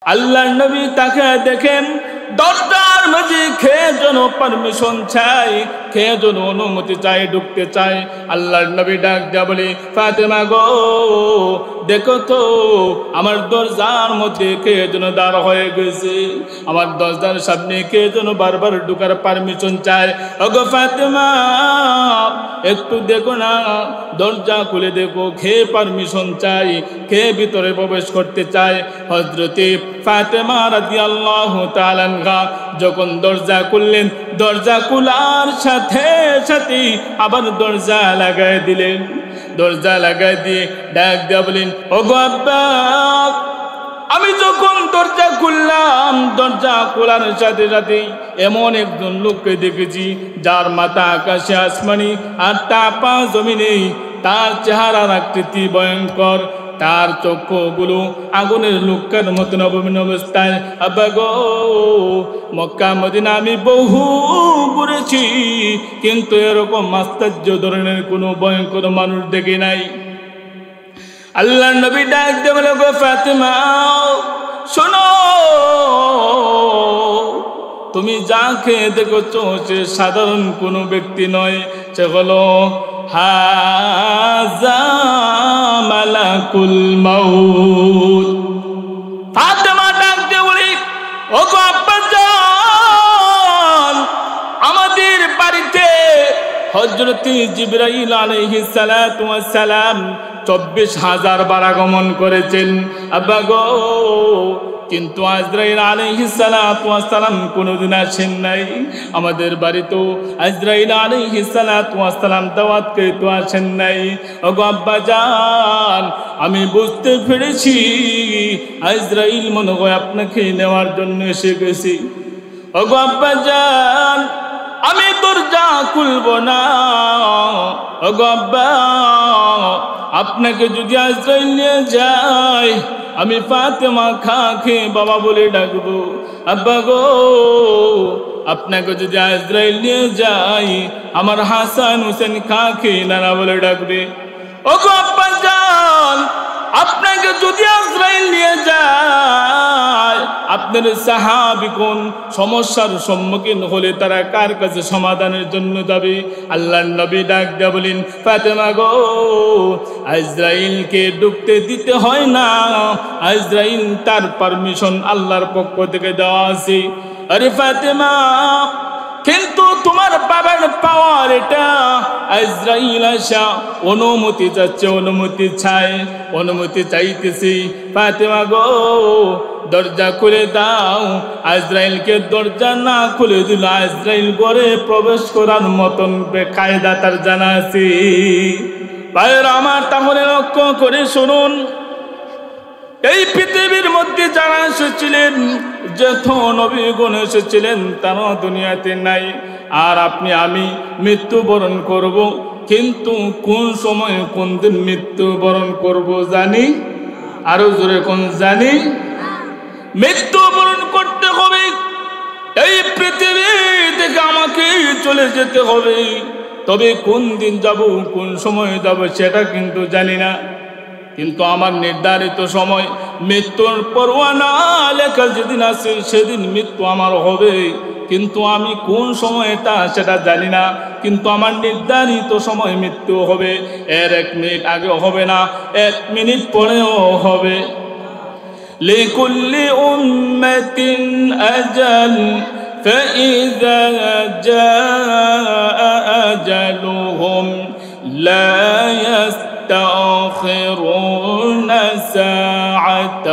আল্লাহর নবী তাকে দেখেন দরজার মাঝে খেয়ে যেন পারমিশন চাই, খেয়ে যেন অনুমতি চাই, ঢুকতে চাই। আল্লাহর নবী ডাক দিয়া বলে, ফাতেমা গো দেখো তো আমার দরজার মধ্যে খেয়ে যেন দাঁড় হয়ে গেছে, আমার দরজার সামনে খেয়ে যেন বারবার ঢুকার পারমিশন চায়। ওগো ফাতেমা একটু দেখো না, দরজা খুলে দেখো, খেয়ে পারমিশন চাই, খেয়ে ভিতরে প্রবেশ করতে চায়। হযরতে ফাতেমা রাদিয়াল্লাহু তাআলা আনহা যখন দরজা খুললেন, দরজা খোলার সাথে সাথে আবার দরজা লাগাই দিলেন। দরজা লাগাই দিয়ে ডাক দিয়া বলেন, ওগো আব্বা আমি যখন দরজা খুললাম, দরজা খোলার সাথে সাথে এমন একজন লোককে দেখেছি যার মাথা আকাশে আসমানি আর পা জমিনে, তার চেহারার আকৃতি ভয়ঙ্কর, তার চক্ষুগুলো আগুনের লুকার মতন অভিন্ন অবস্থায়। আব্বা গো মক্কা মদিনা আমি বহু ঘুরেছি, কিন্তু এরকম আশ্চর্য ধরনের কোনো ভয়ঙ্কর মানুষ দেখি নাই। আল্লাহর নবী ডাক দিয়ে বলে, গো ফাতেমা শোনো, তুমি যাকে দেখেছো সে সাধারণ কোনো ব্যক্তি নয়, সে হলো হাযা মালাকুল মাউত। ফাতেমা ডাক দিয়ে বলি, ওগো আব্বাজান আমাদের বাড়িতে হযরত জিবরাইল আলাইহিস সালাতু ওয়াস সালাম 24,000 বার আগমন করেছেন আব্বা গো, কিন্তু আজরাইল আলাইহিস সালাতু ওয়াস সালাম কোনোদিন আসেন নাই। আমাদের বাড়িতেও আজরাইল আলাইহিস সালাতু ওয়াস সালাম দাওয়াত করে তো আসেন নাই। ওগো আব্বাজান আমি বুঝতে পেরেছি আজরাইল মনে হয় আপনাকে নেওয়ার জন্য এসে গেছি। ওগো আব্বাজান আমি দরজা খুলব না। ওগো আব্বা আপনাকে যদি আজরাইল নিয়ে যায়, আমি ফাতেমা খাকে বাবা বলে ডাকবো। আব্বা গো আপনাকে যদি আজরাইল নিয়ে যাই, আমার হাসান হোসেন খাকে নানা বলে ডাকবে। ওগো আব্বাজান আপনাকে যদি আজরাইল নিয়ে যায়, আপনার সাহাবী কোন সমস্যার সম্মুখীন হলে তারা কার কাছে সমাধানের জন্য যাবে? আল্লাহর নবী ডাক দিয়া বলেন, ফাতেমা গো আজরাইলকে ঢুকতে দিতে হয় না, আজরাইল তার পারমিশন আল্লাহর পক্ষ থেকে দেওয়া আছে। আরে ফাতেমা কিন্তু তোমার বাবার পাওয়ার এটা, আজরাইল আসা অনুমতি চাচ্ছে, অনুমতি চাই, অনুমতি চাইতেছি। ফাতেমা গো দরজা খুলে দাও। আজরাইলকে দরজা না খুলে দিল, আজরাইল ঘরে প্রবেশ করার মতন কায়দা তার জানা আছে। ভাইয়েরা আমার, তাহলে লক্ষ্য করে শুনুন, এই পৃথিবীর মধ্যে যারা এসেছিলেন, যত নবীগণ এসেছিলেন তারা দুনিয়াতে নাই। আর আপনি আমি মৃত্যুবরণ করব, কিন্তু কোন সময় কোন দিন মৃত্যুবরণ করব জানি? আরো জোরে কোন জানি? মৃত্যুবরণ করতে হবে, এই পৃথিবী থেকে আমাকে চলে যেতে হবে। তবে কোন দিন যাব, কোন সময় যাব সেটা কিন্তু জানি না। কিন্তু আমার নির্ধারিত সময়, মৃত্যুর পরোয়ানা লেখা যেদিন আছে সেদিন মৃত্যু আমার হবে, কিন্তু আমি কোন সময়টা সেটা জানি না। কিন্তু আমার নির্ধারিত সময় মৃত্যু হবে, এর 1 মিনিট আগেও হবে না, 1 মিনিট পরেও হবে। লিকুল্লি উম্মাতিন আজাল ফাইযা জাআ আজালুহুম লা يستأخرون ساعة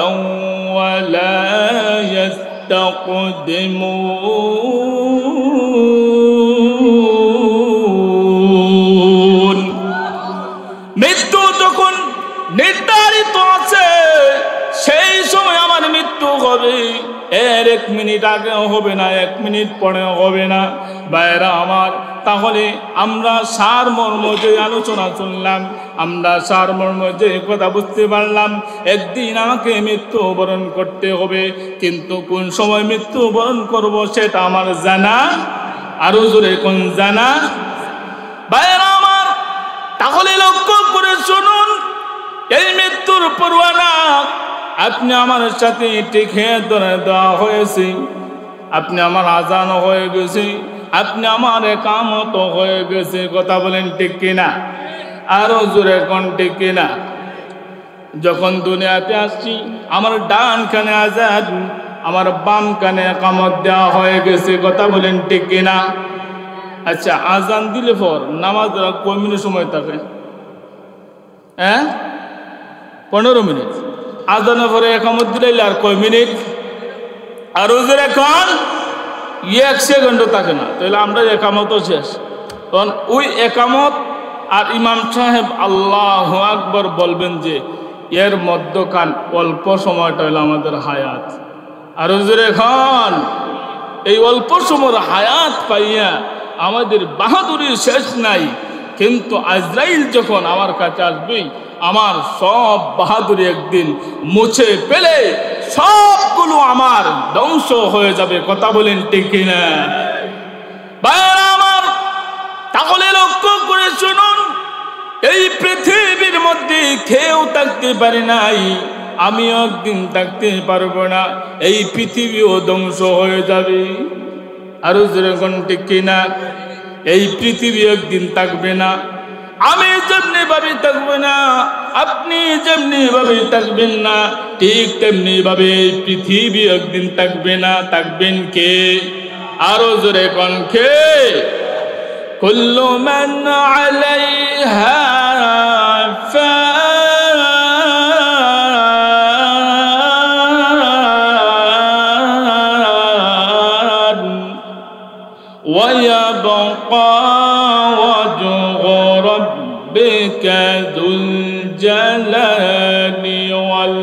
ولا يستقدمون। মৃত্যু যখন নির্ধারিত আছে সেই সময় আমার মৃত্যু হবে, এর 1 মিনিট আগেও হবে না, 1 মিনিট পরেও হবে না। ভাইরা আমার, তাহলে আমরা সারমর্ম যে আলোচনা শুনলাম, আমরা সারমর্ম যে কথা বুঝতে পারলাম, একদিন আমাকে মৃত্যুবরণ করতে হবে, কিন্তু কোন সময় মৃত্যুবরণ করব সেটা আমার জানা। আরো জোরে কোন জানা? ভাইরা আমার, তাহলে লক্ষ্য করে শুনুন, এই মৃত্যুর পরোয়ানা আপনি আমার সাথে টিকে ধরে দেওয়া হয়েছে, আপনি আমার আজান হয়ে গেছে, আপনি আমার একামত হয়ে গেছে। কথা বলেন ঠিক কিনা? আরো জোরে কোন ঠিক কিনা? যখন দুনিয়াতে আসছি আমার ডান কানে আজান, আমার বাম কানে একামত দেওয়া হয়ে গেছে। কথা বলেন ঠিক কিনা? আচ্ছা, আজান দিলে পর নামাজ কয় মিনিট সময় থাকে? 15 মিনিট। আজানের পরে একামত দিলে আর কয় মিনিট? আর ওদের এখন 1 সেকেন্ডও থাকে না। তাহলে আমরা একামতও শেষ। তখন ওই একামত আর ইমাম সাহেব আল্লাহু আকবার বলবেন যে এর মধ্যখান অল্প সময়টা হলো আমাদের হায়াত। আর ওদের এখন এই অল্প সময়ের হায়াত পাইয়া আমাদের বাহাদুরির শেষ নাই। কিন্তু আজরাইল যখন আমার কাছে আসবে, আমার সব বাহাদুরি একদিন মুছে ফেলে সবগুলো আমার ধ্বংস হয়ে যাবে। কথা বলেন ঠিক কিনা? ভাইরা আমার, তাহলে লক্ষ্য করে শুনুন, এই পৃথিবীর মধ্যে কেউ থাকতে পারে নাই, আমিও একদিন থাকতে পারবো না। এই পৃথিবীও ধ্বংস হয়ে যাবে। আরো যেরকম ঠিক কিনা? এই পৃথিবী একদিন থাকবে না। আমি যেমনি ভাবে থাকবে না, আপনি যেমনি ভাবে থাকবেন না, ঠিক তেমনি ভাবে পৃথিবী একদিন থাকবে না। থাকবেন কে? আরো জোরে কোন কে? কুল্লু মান আলাইহা ফান ওয়া ইয়াবকা ওয়াজহু রাব্বিকা যুল জালালি ওয়াল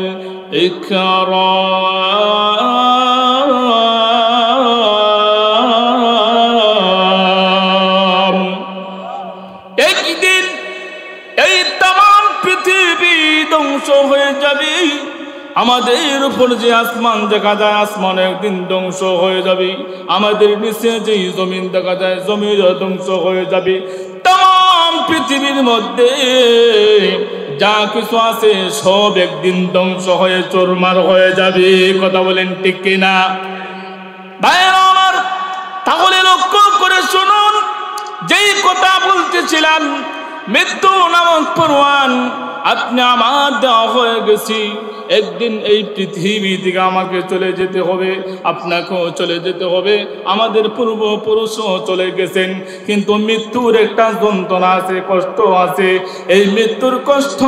ইকরাম। একদিন এই তাম পৃথিবী ধ্বংস হয়ে যাবে। আমাদের উপর যে আসমান দেখা যায়, আসমান একদিন ধ্বংস হয়ে যাবে। আমাদের নিচে যে জমিন দেখা যায়, জমিন ধ্বংস হয়ে যাবে। তাম পৃথিবীর মধ্যে যা কিছু আছে সব একদিন ধ্বংস হয়ে চুরমার হয়ে যাবে। কথা বলেন ঠিক কিনা? ভাইরা আমার, তাহলে লক্ষ্য করে শুনুন, যেই কথা বলতেছিলাম, মৃত্যু নামক পরোয়ান আপনি আমার দেওয়া হয়ে গেছি। একদিন এই পৃথিবী থেকে আমাকে চলে যেতে হবে, আপনাকেও চলে যেতে হবে। আমাদের পূর্বপুরুষও চলে গেছেন, কিন্তু মৃত্যুর একটা যন্ত্রণা আছে, কষ্ট আছে। এই মৃত্যুর কষ্ট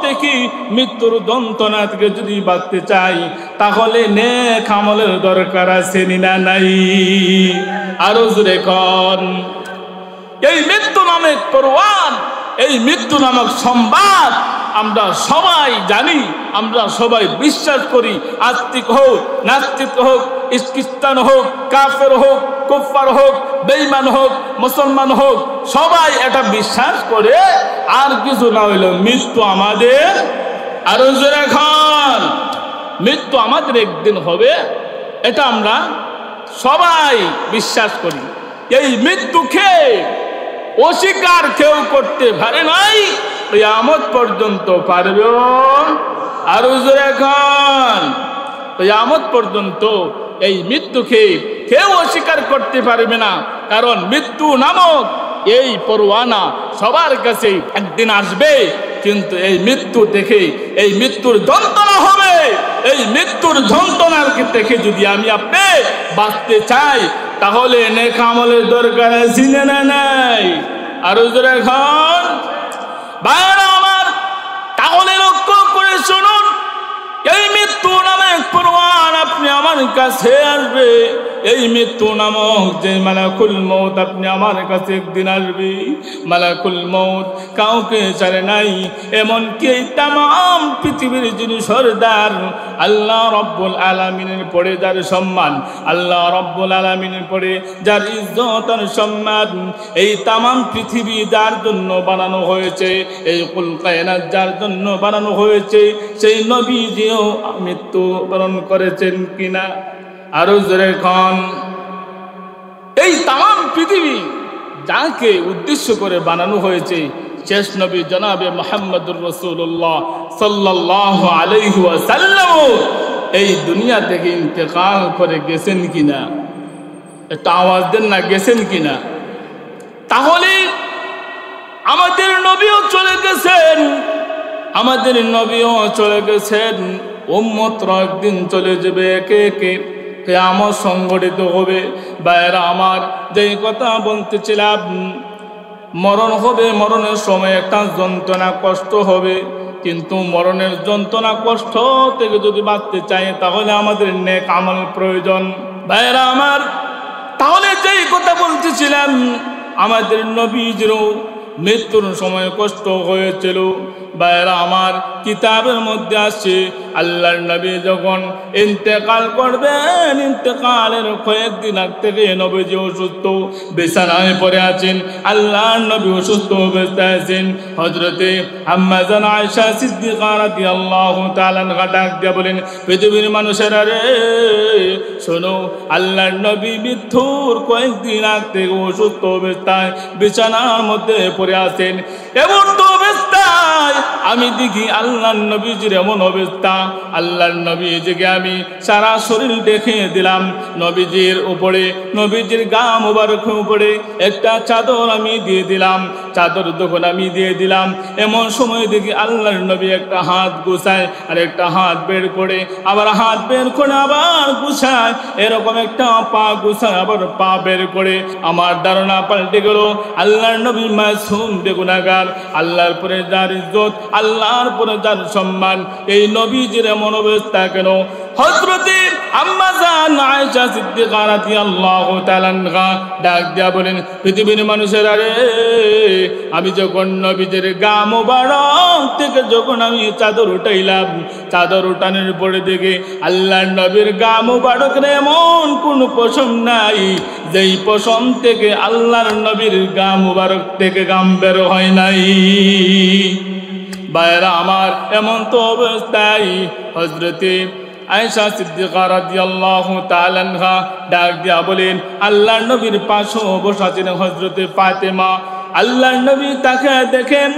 থেকে, মৃত্যুর যন্ত্রণা থেকে যদি বাঁচতে চাই, তাহলে নেক আমলের দরকার আছে না নাই? আরো জোরে কোন। এই মৃত্যু নামক পরোয়ান, এই মৃত্যু নামক সংবাদ আমরা সবাই জানি, আমরা সবাই বিশ্বাস করি। আস্তিক হোক, নাস্তিক হোক, খ্রিস্টান হোক, কাফের হোক, কুফার হোক, বেঈমান হোক, মুসলমান হোক, সবাই এটা বিশ্বাস করে। আর কিছু না হইলেও মৃত্যু আমাদের, আরো জোরে খান, মৃত্যু আমাদের একদিন হবে, এটা আমরা সবাই বিশ্বাস করি। এই মৃত্যুকে অস্বীকার কেউ করতে পারে নাই, কিয়ামত পর্যন্ত পারবে। আরো জোরে খান, কিয়ামত পর্যন্ত এই মৃত্যুকে কেউ অস্বীকার করতে পারবে না। কারণ মৃত্যু নামক এই পরোয়ানা সবার কাছে একদিন আসবে। কিন্তু এই মৃত্যু দেখে, এই মৃত্যুর যন্ত্রণা হবে, এই মৃত্যুর যন্ত্রণার থেকে যদি আমি আপনি বাঁচতে চাই, তাহলে নেক আমলের দরকার আছে না নাই? আরো জোরে খান। ভাইরা আমার, তাহলে লক্ষ্য করে শুনুন, এই মৃত্যু নামক পরোয়ান আপনি আমার কাছে আসবে। এই মৃত্যু নামক যে মালাকুল মউত আপনি আমার কাছে একদিন আসবে। মালাকুল মউত কাউকে ছাড়ে নাই, এমনকি এই তাম পৃথিবীর যিনি সরদার, আল্লাহ রব্বুল আলামিনের পরে যার সম্মান, আল্লাহ রব্বুল আলামিনের পরে যার ইজ্জত আর সম্মান, এই তাম পৃথিবী যার জন্য বানানো হয়েছে, এই কুল কায়নাত যার জন্য বানানো হয়েছে, সেই নবীজিও মৃত্যু বরণ করেছেন কিনা? আরো জোরে খান। এই তাম পৃথিবী যাকে উদ্দেশ্য করে বানানো হয়েছে, শেষ নবী জনাবে মুহাম্মদুর রাসূলুল্লাহ সাল্লাল্লাহু আলাইহি ওয়াসাল্লাম এই দুনিয়া থেকে ইন্তেকাল করে গেছেন কিনা? একটা আওয়াজ দেন না, গেছেন কিনা? তাহলে আমাদের নবীও চলে গেছেন, আমাদের নবীও চলে গেছেন, উম্মতরা একদিন চলে যাবে, একে একে কিয়ামত সংগঠিত হবে। ভাইরা আমার, যেই কথা বলতেছিলাম, মরণ হবে, মরণের সময় একটা যন্ত্রণা কষ্ট হবে, কিন্তু মরণের যন্ত্রণা কষ্ট থেকে যদি বাঁচতে চাই তাহলে আমাদের নেক আমল প্রয়োজন। ভাইরা আমার, তাহলে যেই কথা বলতেছিলাম, আমাদের নবীজিরও মৃত্যুর সময় কষ্ট হয়েছিল। ভাইরা আমার, কিতাবের মধ্যে আছে আল্লাহর নবী যখন ইন্তেকাল করবেন, ইন্তেকালের কয়েকদিন আগ থেকে নবীজি অসুস্থ, বিছানায় পড়ে আছেন। আল্লাহর নবী অসুস্থ অবস্থায় আছেন। হযরতে আম্মা জান আয়েশা সিদ্দিকা রাদিয়াল্লাহু তাআলা আনহা ডাক দিয়ে বলেন, পৃথিবীর মানুষেরা রে শোনো, আল্লাহর নবী মৃত্যুর কয়েকদিন আগ থেকে অসুস্থ অবস্থায় বিছানার মধ্যে পড়ে আছেন। এমন তো অবস্থায় আমি দেখি আল্লাহর নবীজির এমন অবস্থা, আল্লাহর নবীজিকে আমি সারা শরীর দেখে দিলাম। নবীজির উপরে, নবীজির গা মোবারকের উপরে একটা চাদর আমি দিয়ে দিলাম। চাদর যখন আমি দিয়ে দিলাম, এমন সময় দেখি আল্লাহর নবী একটা হাত গুছায় আর একটা হাত বের করে, আবার হাত বের করে আবার গুছায়, এরকম একটা পা গুছায় আবার পা বের করে। আমার ধারণা পাল্টে গেল, আল্লাহর নবী মাসুম বেগুনাহগার, আল্লাহর পরে যার ইজ্জত, আল্লাহর পরে যার সম্মান, এই নবীজির এমন অবস্থা কেন? হযরতে আম্মা জান আয়েশা সিদ্দিকা রাদিয়াল্লাহু তাআলা আনহা ডাক দিয়া বলেন, পৃথিবীর মানুষেরা রে, আমি যখন নবীজির গা মোবারক থেকে যখন আমি চাদর উঠাইলাম, চাদর উঠানোর পরে দেখে আল্লাহর নবীর গা মোবারকের এমন কোন পশম নাই যেই পশম থেকে আল্লাহর নবীর গা মোবারক থেকে গাম বের হয় নাই। ভাইরা আমার, এমন তো অবস্থায় হযরতে আয়েশা সিদ্দিকা রাদিয়াল্লাহু তাআলা আনহা ডাক দিয়া বলেন, আল্লাহর নবীর পাশে বসা ছিলেন হযরতে ফাতেমা। আল্লাহর নবী তাকে দেখেন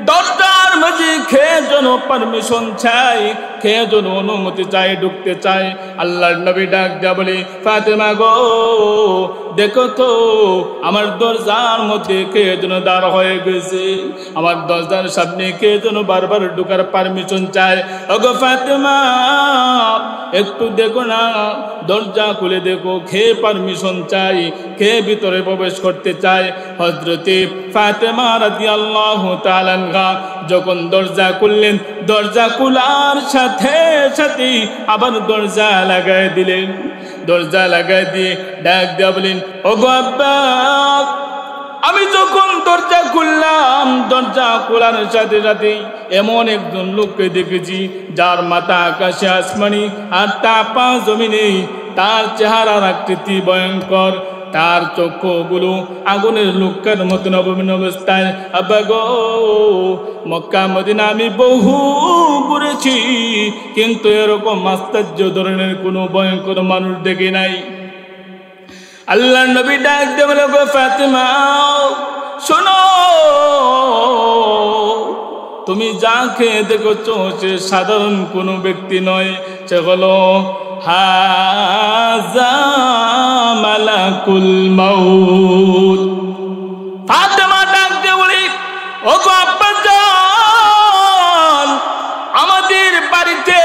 দরজার মাঝে খেয়ে যেন পারমিশন চাই, খেয়ে যেন অনুমতি চাই, ঢুকতে চাই। আল্লাহর নবী ডাক দিয়া বলে, ফাতেমা গো, দেখো তো আমার দরজার মধ্যে কে যেন দাঁড় হয়ে গেছে, আমার দরজার সামনে কে যেন বারবার ঢোকার পারমিশন চায়। ওগো ফাতেমা, একটু দেখো না, দরজা খুলে দেখো, কে পারমিশন চাই, কে ভিতরে প্রবেশ করতে চায়। হযরতে ফাতেমা রাদিয়াল্লাহু তাআলা আনহা যখন দরজা খুললেন, দরজা খোলার সাথে সাথে আবার দরজা লাগাই দিলেন। দরজা লাগাই দিয়ে ডাক দিয়া বলেন, ওগো আব্বা, আমি যখন দরজা খুললাম, দরজা খোলার সাথে সাথে এমন একজন লোককে দেখেছি যার মাথা আকাশে আসমানি আর তার পা জমিনে, তার চেহারার আকৃতি ভয়ঙ্কর, তার চক্ষুগুলো আগুনের লোকের মতন অবস্থায়। আব্বা গো, মক্কা মদিনা আমি বহু ঘুরেছি, কিন্তু এরকম আশ্চর্য ধরনের কোনো ভয়ঙ্কর মানুষ দেখি নাই। আল্লাহর নবী ডাক দিয়ে বলে, গো ফাতেমা শোনো, তুমি যাকে দেখছো সে সাধারণ কোনো ব্যক্তি নয়, সে হলো হাযা মালাকুল মাউত। ফাতেমা ডাক দিয়ে বলি, ও গো আব্বাজান, আমাদের বাড়িতে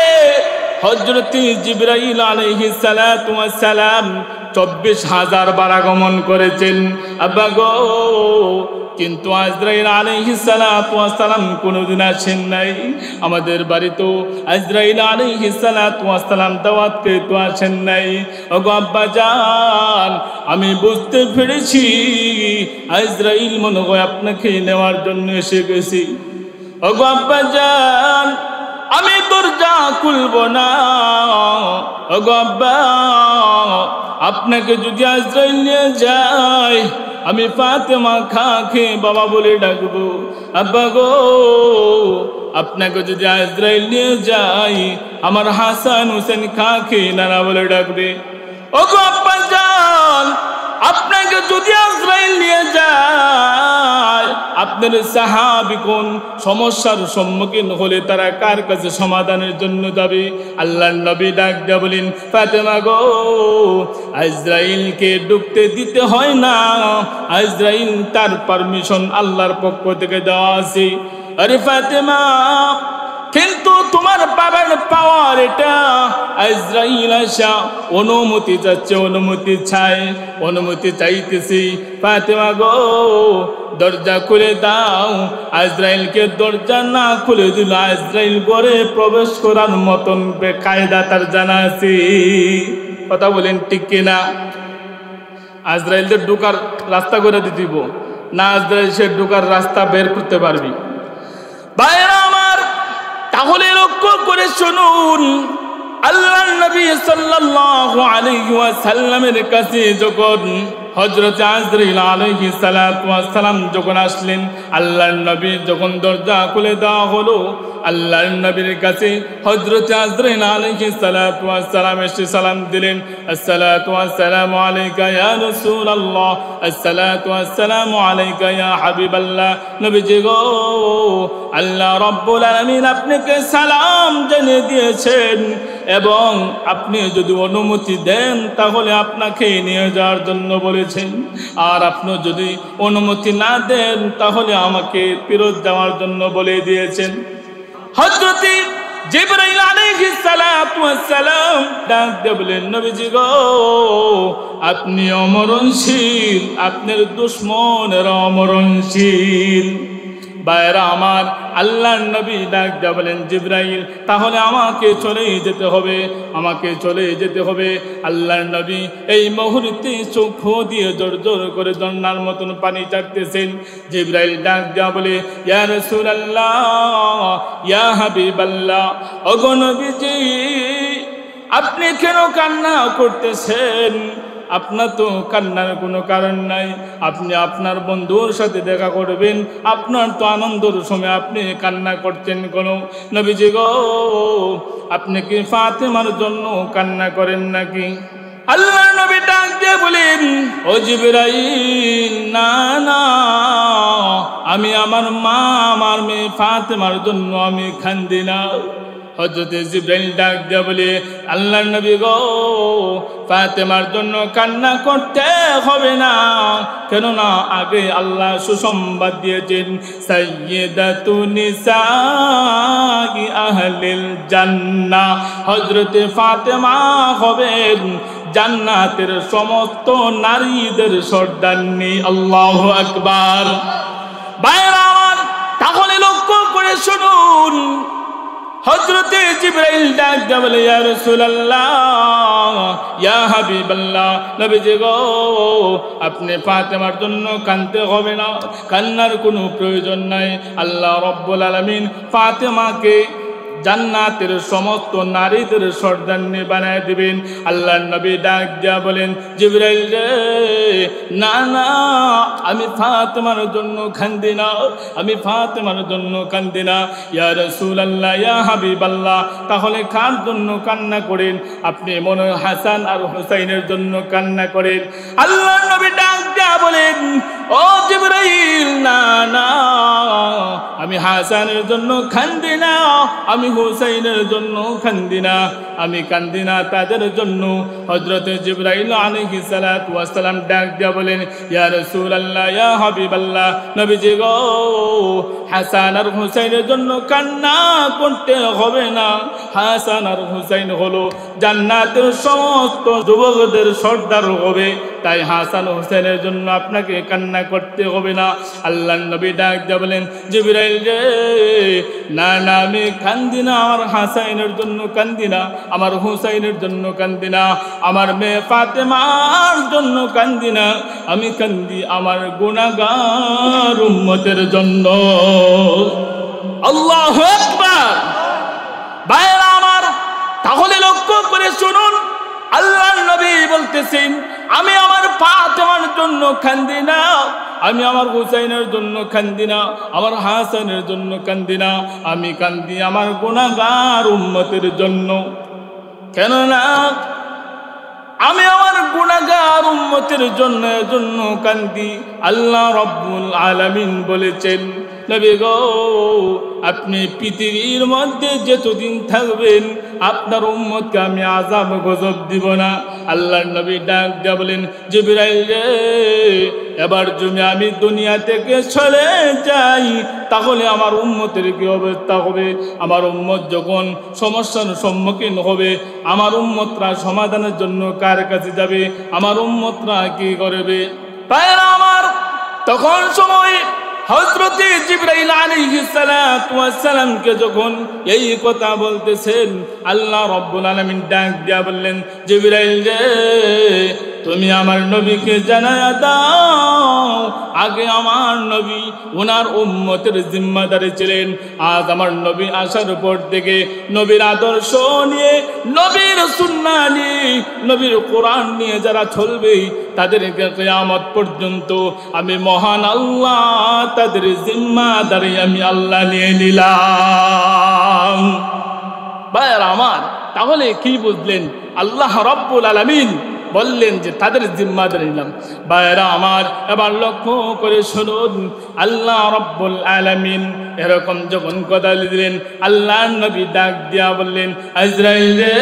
হযরত জিবরাইল আলাইহিস সালাতু ওয়াস সালাম 24,000 বার আগমন করেছেন আব্বা গো, কিন্তু আজরাইল আলাইহিস সালাতু ওয়াস সালাম কোনোদিন আসেন নাই। আমাদের বাড়িতেও আজরাইল আলাইহিস সালাতু ওয়াস সালাম দাওয়াত পেতে আসেন নাই। ওগো আব্বাজান, আমি বুঝতে পেরেছি আজরাইল মনে হয় আপনাকে নেওয়ার জন্য এসে গেছি। ওগো আব্বাজান, আমি দরজা খুলবো না। ওগো আব্বা, আপনাকে যদি আজরাইল নিয়ে যায়, আমি ফাতেমা খাকে বাবা বলে ডাকবো। আব্বা গো, আপনাকে যদি আজরাইল নিয়ে যাই, আমার হাসান হোসেন খাকে নানা বলে ডাকবে। ওগো আব্বাজান, আপনাকে যদি আজরাইল নিয়ে যায়, আপনার সাহাবী কোন সমস্যার সম্মুখীন হলে তারা কার কাছে সমাধানের জন্য যাবে? আল্লাহর নবী ডাক দিয়া বলেন, ফাতেমা গো, আজরাইলকে ঢুকতে দিতে হয় না, আজরাইল তার পারমিশন আল্লাহর পক্ষ থেকে দেওয়া আছে। আরে ফাতেমা, কিন্তু তোমার বাবার পাওয়ার এটা, আজরাইল আসা অনুমতি চাচ্ছে, অনুমতি চাই, অনুমতি চাইতেছি। ফাতেমা গো, দরজা খুলে দাও। আজরাইলকে দরজা না খুলে দিল, আজরাইল ঘরে প্রবেশ করার মতন কায়দা তার জানা আছে। কথা বলেন ঠিক কিনা? আজরাইলদের ঢোকার রাস্তা করে দিব না, আজরাইল সে ঢোকার রাস্তা বের করতে পারবি? ভাইরা আমার, তাহলে লক্ষ্য করে শুনুন, আল্লাহর নবী সাল্লাল্লাহু আলাইহি ওয়াসাল্লামের কাছে যখন হযরত আজরাইল আলাইহিস সালাতু ওয়াস সালাম যখন আসলেন, আল্লাহর নবী যখন দরজা খুলে দেওয়া হলো, আল্লাহর নবীর কাছে হযরত আজরাইল আলাইহিস সালাতু ওয়াস সালাম এসে সালাম দিলেন, আসসালাতু ওয়াসসালামু আলাইকা ইয়া রাসূলুল্লাহ, আসসালাতু ওয়াসসালামু আলাইকা ইয়া হাবিবাল্লাহ। নবীজি গো, আল্লাহ রাব্বুল আলামিন আপনাকে সালাম জানিয়ে দিয়েছেন, এবং আপনি যদি অনুমতি দেন তাহলে আপনাকে নিয়ে যাওয়ার জন্য বলেছেন, আর আপনি যদি অনুমতি না দেন তাহলে আমাকে ফেরত যাওয়ার জন্য বলে দিয়েছেন। হযরত জিবরাইল আলাইহিস সালাতু ওয়াস সালাম ডাক দিয়ে বলেন, নবীজি গো, আপনি অমরণশীল, আপনার দুশমনেরা অমরণশীল। ভাইরা আমার, আল্লাহর নবী ডাক দিয়ে বলেন, জিবরাইল, তাহলে আমাকে চলে যেতে হবে, আমাকে চলে যেতে হবে। আল্লাহর নবী এই মুহূর্তে চোখ দিয়ে জোর জোর করে ঝর্ণার মতন পানি ছাড়তেছেন। জিবরাইল ডাক দিয়া বলে, ইয়া রাসূলুল্লাহ, ইয়া হাবিবাল্লাহ, ওগো নবীজি, আপনি কেন কান্না করতেছেন? আপনার তো কান্নার কোনো কারণ নাই, আপনি আপনার বন্ধুর সাথে দেখা করবেন, আপনার তো আনন্দের সময় আপনি কান্না করছেন কেন? নবীজি গো, আপনি কি ফাতেমার জন্য কান্না করেন নাকি? আল্লাহর নবী ডাক দিয়ে বলেন, ও জিবরাইল, না না, আমি আমার মা, আমার মেয়ে ফাতেমার জন্য আমি কান্দি না। হযরত জিবরাইল ডাক দিয়ে বলে, আল্লাহর নবী গো, ফাতেমার জন্য কান্না করতে হবে না, কেননা আগে আল্লাহ সুসংবাদ দিয়েছেন, সাইয়্যিদাতুন নিসাই আহলিল জান্নাহ, হযরত ফাতেমা হবেন জান্নাতের সমস্ত নারীদের সর্দারনী। আল্লাহু আকবার। ভাইরা আমার, তাহলে লক্ষ্য করে শুনুন, হযরতে জিবরাইল ডাক দিয়ে বলে, ইয়া রাসূলুল্লাহ, ইয়া হাবিবাল্লাহ, নবীজি গো, আপনি ফাতেমার জন্য কাঁদতে হবে না, কান্নার কোনো প্রয়োজন নাই। আল্লাহ রাব্বুল আলামিন ফাতেমাকে জান্নাতের সমস্ত নারীদের সর্দারনী বানায় দিবেন। আল্লাহর নবী ডাক দিয়া বলেন, জিবরাইল রে, না না, আমি ফাতেমার জন্য কাঁদি না, আমি ফাতেমার জন্য কাঁদি না। ইয়া রাসূলুল্লাহ, ইয়া হাবিবাল্লাহ, তাহলে কার জন্য কান্না করেন? আপনি মনে হয় হাসান আর হুসাইনের জন্য কান্না করেন। আল্লাহর নবী ডাক দিয়া বলেন, ও জিবরাইল, না না, আমি হাসানের জন্য কাঁদি না, আমি হুসাইনের জন্য কাঁদি না, আমি কাঁদি না তাদের জন্য। হযরত জিবরাইল আলাইহিস সালাতু ওয়াস সালাম ডাক দিয়া বলেন, ইয়া রাসূলুল্লাহ, ইয়া হাবিবাল্লাহ, নবীজি গো, হাসান আর হুসাইনের জন্য কান্না করতে হবে না। হাসান আর হুসাইন হলো জান্নাতের সমস্ত যুবকদের সর্দার হবে, তাই হাসান হুসাইনের জন্য আপনাকে কান্না করতে হবে না। আল্লাহর নবী ডাক দিয়া বলেন, জিবরাইল রে, না না, আমি কান্দি না, আমার হাসাইনের জন্য কান্দি না, আমার হুসাইনের জন্য কান্দি না, আমার মেয়ে ফাতেমার জন্য কান্দি না, আমি কান্দি আমার গুনাহগার উম্মতের জন্য। আল্লাহু আকবার। ভাইরা আমার, তাহলে লক্ষ্য করে শুনুন, আল্লাহর নবী বলতেছেন, আমি আমার ফাতেমার জন্য কান্দি না, আমি আমার হুসাইনের জন্য কান্দি না, আমার হাসানের জন্য কান্দি না, আমি কান্দি আমার গুনাহগার উম্মতের জন্য। কেননা আমি আমার গুনাহগার উম্মতের জন্য কান্দি। আল্লাহ রাব্বুল আলামিন বলেছেন, নবী গো আপনি পৃথিবীর মধ্যে যতদিন থাকবেন আপনার উম্মতকে আমি আযাব গজব দিব না। আল্লাহর নবী ডাক দিয়ে বলেন, জিবরাইল রে, এবার যদি আমি দুনিয়া থেকে চলে যাই তাহলে আমার উম্মতের কি অবস্থা হবে? আমার উম্মত যখন সমস্যার সম্মুখীন হবে, আমার উম্মতরা সমাধানের জন্য কার কাছে যাবে? আমার উম্মতরা কি করবে? ভাইরা আমার, তখন সময় হযরতে জিবরাইল আলাইহিস সালাতু ওয়াস সালামকে যখন এই কথা বলতেছেন, আল্লাহ রাব্বুল আলামিন ডাক দিয়া বললেন, জিবরাইল রে, তুমি আমার নবীকে জানায়া দাও, আগে আমার নবী ওনার উম্মতের জিম্মাদারি ছিলেন। আজ আমার নবী আসার পর থেকে নবীর আদর্শ নিয়ে, নবীর সুন্নাহ নিয়ে, নবীর কোরআন নিয়ে যারা চলবে তাদেরকে কিয়ামত পর্যন্ত আমি মহান আল্লাহ তাদের জিম্মাদারি আমি আল্লাহ নিয়ে নিলাম। ভাইরা আমার, তাহলে কি বুঝলেন? আল্লাহ রাব্বুল আলামিন বললেন যে তাদের জিম্মাদারি নিলাম। ভাইরা আমার, এবার লক্ষ্য করে শুনুন, আল্লাহ রাব্বুল আলামিন এরকম যখন কথা দিলেন, আল্লাহর নবী ডাক দিয়া বললেন, আজরাইল রে,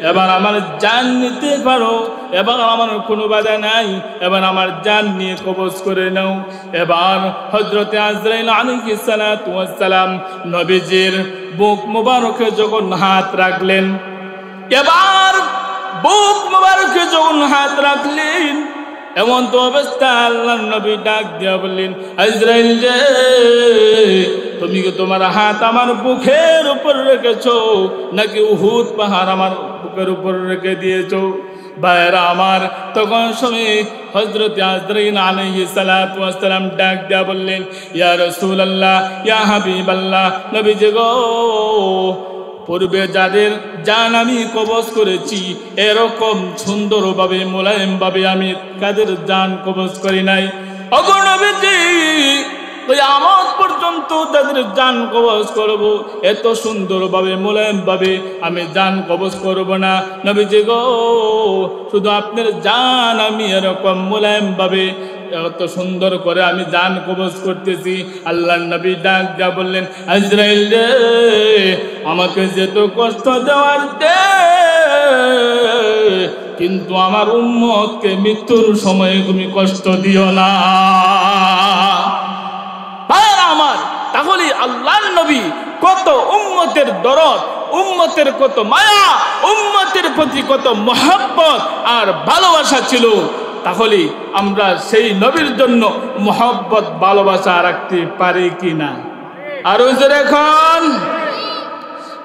এবার আমার জান নিতে পারো, এবার আমার কোনো বাধা নাই, এবার আমার জান নিয়ে কবজ করে নাও। এবার হযরতে আজরাইল আলাইহিস সালাতু ওয়াস সালাম নবীজির বুক মোবারকে যখন হাত রাখলেন, এবার বুক মোবারকে যখন হাত রাখলেন, এমন তো অবস্থা আল্লাহর নবী ডাক দিয়া বললেন, আজরাইল রে, তুমি কি তোমার হাত আমার বুকের উপর রেখেছো নাকি উহুদ পাহাড় আমার বুকের উপর রেখে দিয়েছো? ভাইরা আমার, তখন সময় হযরতে আজরাইল আলাইহিস সালাতু ওয়াস সালাম ডাক দিয়া বললেন, ইয়া রাসূলুল্লাহ, ইয়া হাবিবাল্লাহ, নবীজি গো, পূর্বে যাদের জান আমি কবজ করেছি এরকম সুন্দরভাবে মোলায়েমভাবে আমি কাদের জান কবজ করি নাই। ওগো নবীজি, কিয়ামত পর্যন্ত তাদের জান কবজ করব, এত সুন্দরভাবে মোলায়েমভাবে আমি জান কবজ করব না। নবীজি গো, শুধু আপনার জান আমি এরকম মোলায়েমভাবে এত সুন্দর করে আমি জান কবজ করতেছি। আল্লাহর নবী ডাক দিয়া বললেন, আজরাইল রে, আমাকে যেত কষ্ট দেওয়ার দে, কিন্তু আমার উম্মতকে মৃত্যুর সময়ে তুমি কষ্ট দিও না। আমার তাহলে আল্লাহর নবী কত উম্মতের দরদ, উম্মতের কত মায়া, উম্মতের প্রতি কত মহব্বত আর ভালোবাসা ছিল। তাহলে আমরা সেই নবীর জন্য মহব্বত ভালোবাসা রাখতে পারি কিনা? আর এখন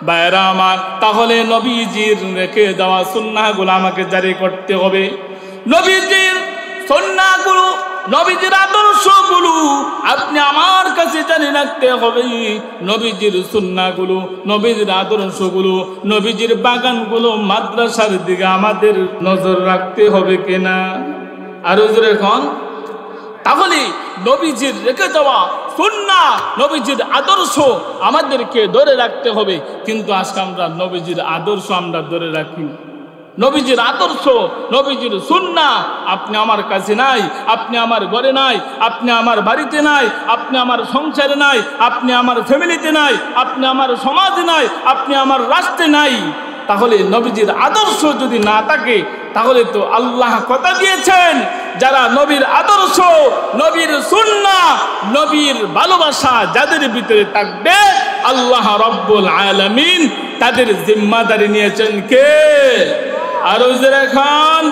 ভাইরা আমার, তাহলে নবীজির রেখে যাওয়া সুন্নাহগুলো আমাকে জারি করতে হবে। নবীজির সুন্নাহগুলো, নবীজির আদর্শগুলো আপনি আমার কাছে জানি রাখতে হবে। নবীজির সুন্নাহগুলো, নবীজির আদর্শগুলো, নবীজির বাগানগুলো, মাদ্রাসার দিকে আমাদের নজর রাখতে হবে কিনা? আর এখন তাহলে নবীজির রেখে যাওয়া সুন্নাহ, নবীজির আদর্শ আমাদেরকে ধরে রাখতে হবে। কিন্তু আজকে আমরা নবীজির আদর্শ আমরা ধরে রাখি, নবীজির আদর্শ, নবীজির সুন্নাহ আপনি আমার কাছে নাই, আপনি আমার ঘরে নাই, আপনি আমার বাড়িতে নাই, আপনি আমার সংসারে নাই, আপনি আমার ফ্যামিলিতে নাই, আপনি আমার সমাজে নাই, আপনি আমার রাষ্ট্রে নাই। তাহলে নবীজির আদর্শ যদি না থাকে তাহলে তো আল্লাহ কথা দিয়েছেন, যারা নবীর আদর্শ, নবীর সুন্নাহ, নবীর ভালোবাসা যাদের ভিতরে থাকবে, আল্লাহ রাব্বুল আলামিন তাদের জিম্মাদারি নিয়েছেন কে? আর এখন